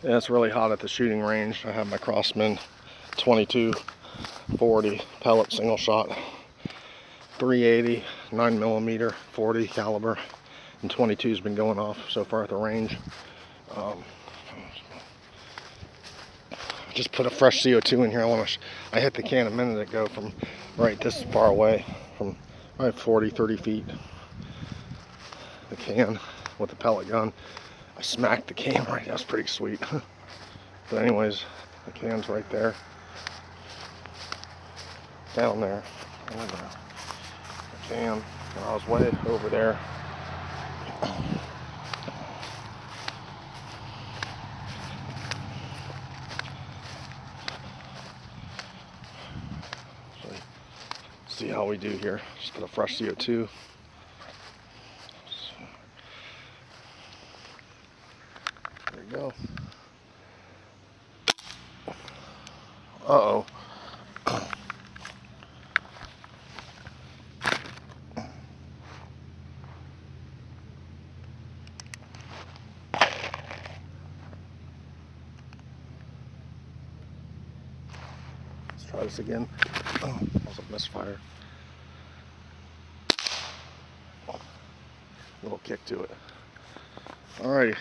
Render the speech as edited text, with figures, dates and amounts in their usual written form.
Yeah, it's really hot at the shooting range. I have my Crosman 22-40 pellet single shot, 380, 9mm, 40 caliber, and 22's been going off so far at the range. Just put a fresh CO2 in here. I hit the can a minute ago from right this far away, from right 40, 30 feet. The can with the pellet gun. I smacked the can right. That was pretty sweet. But anyways, the can's right there, down there. The can, and I was way over there. See how we do here. Just put a fresh CO2. There you go. Uh-oh. Let's try this again. Oh, that was a misfire. Little kick to it. Alrighty.